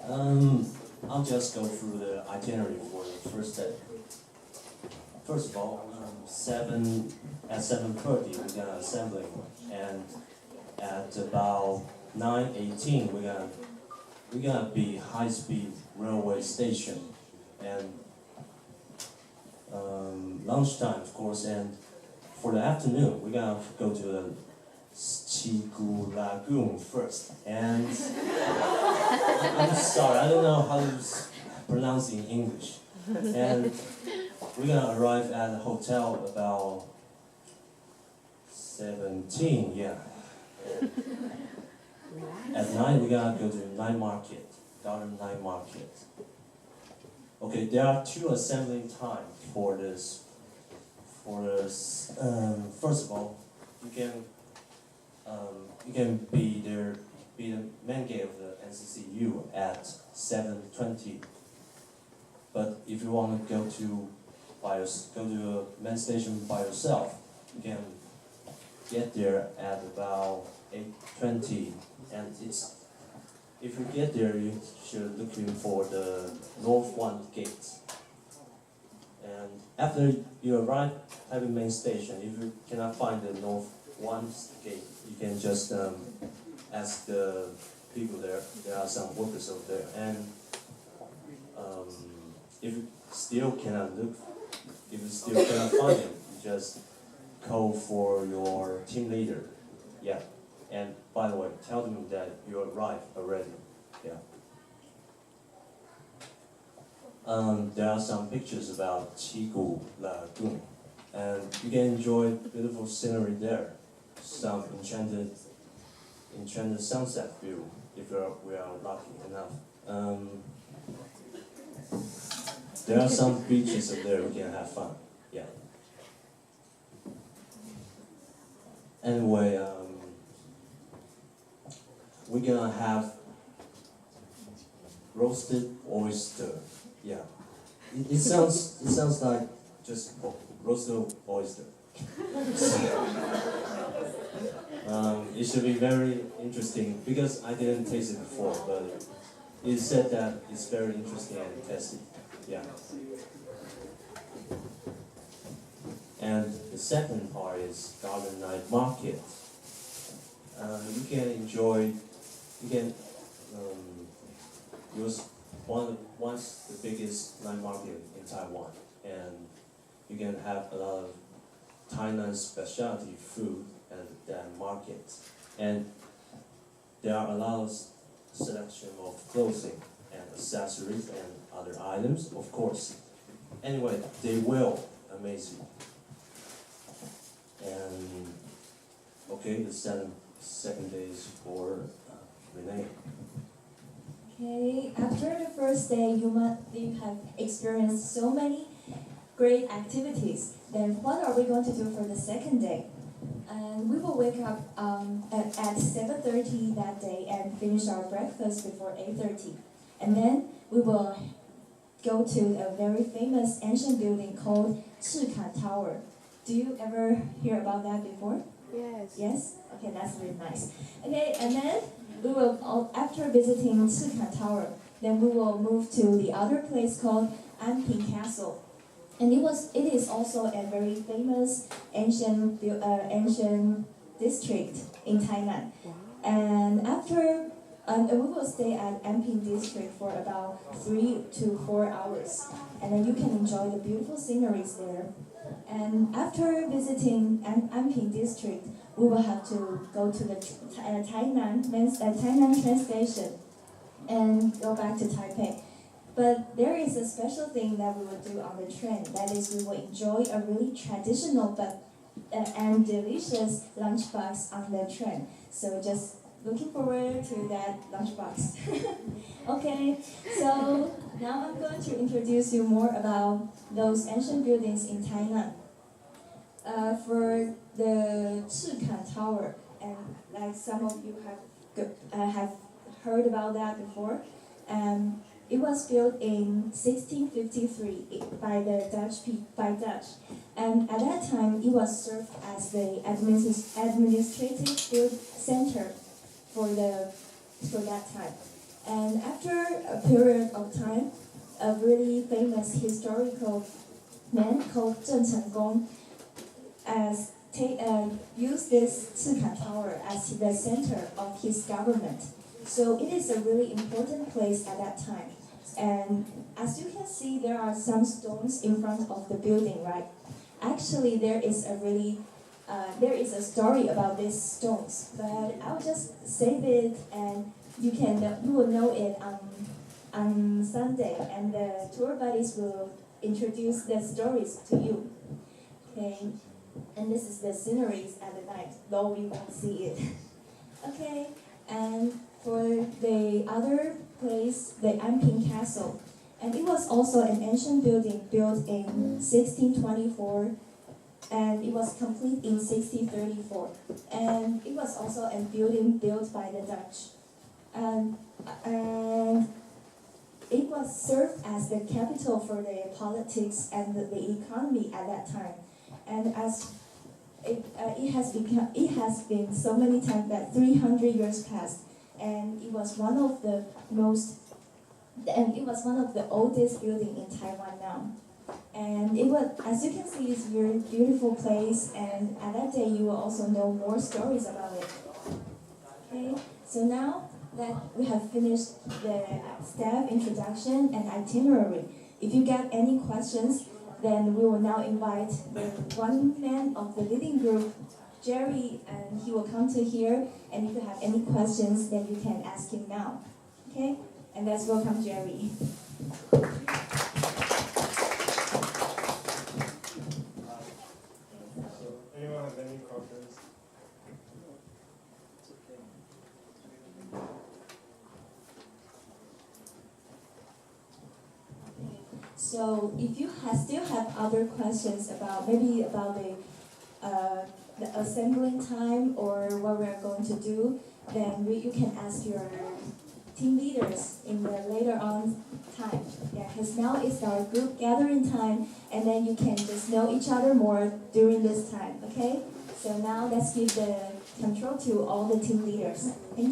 I'll just go through the itinerary for the first day. First of all, 7:30 we're gonna assembling, and at about 9:18 we're gonna be high-speed railway station, and lunchtime of course, and for the afternoon we're gonna go to the Chigu Lagoon first, and I'm sorry, I don't know how to pronounce it in English. And we're gonna arrive at the hotel about 17, yeah. At night, we're gonna go to night market, garden night market. Okay, there are two assembling times for this. First of all, you can be the main gate of the NCCU at 7:20. But if you want to go to the main station by yourself, you can get there at about 8:20. And if you get there, you should look for the North One gate. And after you arrive at the main station, if you cannot find the North One gate, you can just ask the people there. There are some workers over there, and if you still cannot find it, you just call for your team leader. Yeah, and by the way, tell them that you arrived already. Yeah. There are some pictures about Chigu Lagoon, and you can enjoy beautiful scenery there. Some enchanted sunset view if we are lucky enough. There are some beaches up there we can have fun. Yeah. Anyway, we're gonna have roasted oyster. Yeah. It sounds like just roasted oyster. It should be very interesting because I didn't taste it before, but it said that it's very interesting and tasty. Yeah. And the second part is garden night market. You can use once the biggest night market in Taiwan, and you can have a lot of Tainan specialty food at that market, and there are a lot of selection of clothing and accessories and other items, of course. Anyway, they will amaze you. And okay, the second day is for Renee. Okay, after the first day, you have experienced so many great activities. Then what are we going to do for the second day? And we will wake up at 7:30 that day and finish our breakfast before 8:30. And then we will go to a very famous ancient building called Chikan Tower. Do you ever hear about that before? Yes. Yes? Okay, that's really nice. Okay, and then we will, after visiting Chikan Tower, then we will move to the other place called Anping Castle. And it is also a very famous ancient district in Tainan. Wow. And we will stay at Anping district for about 3 to 4 hours. And then you can enjoy the beautiful sceneries there. And after visiting Anping district, we will have to go to the Tainan train station and go back to Taipei. But there is a special thing that we will do on the train. That is, we will enjoy a really traditional and delicious lunchbox on the train. So just looking forward to that lunchbox. Okay, so now I'm going to introduce you more about those ancient buildings in Tainan. For the Chikan Tower, and like some of you have heard about that before, it was built in 1653 by Dutch, and at that time it was served as the administrative field center for that time. And after a period of time, a really famous historical man called Zheng Chenggong used this Cikan Tower as the center of his government. So it is a really important place at that time. And as you can see, there are some stones in front of the building, right? Actually, there is a story about these stones, but I'll just save it, and you will know it on Sunday, and the tour buddies will introduce the stories to you. Okay, and this is the sceneries at the night, though we won't see it. Okay, and for the other place, the Anping Castle, and it was also an ancient building built in 1624. And it was complete in 1634. And it was also a building built by the Dutch. And it was served as the capital for the politics and the economy at that time. And as it has been so many times that 300 years passed, and it was one of the oldest building in Taiwan now. And it was, as you can see, it's a very beautiful place, and at that day you will also know more stories about it. Okay, so now that we have finished the staff introduction and itinerary, if you got any questions, then we will now invite the one man of the leading group, Jerry, and he will come to here, and if you have any questions, then you can ask him now. Okay, and let's welcome Jerry. Anyone have any questions? So if you still have other questions about the assembling time or what we are going to do, then you can ask your team leaders in the later on time. Yeah, because now is our group gathering time, and then you can just know each other more during this time. Okay. So now let's give the control to all the team leaders. Thank you.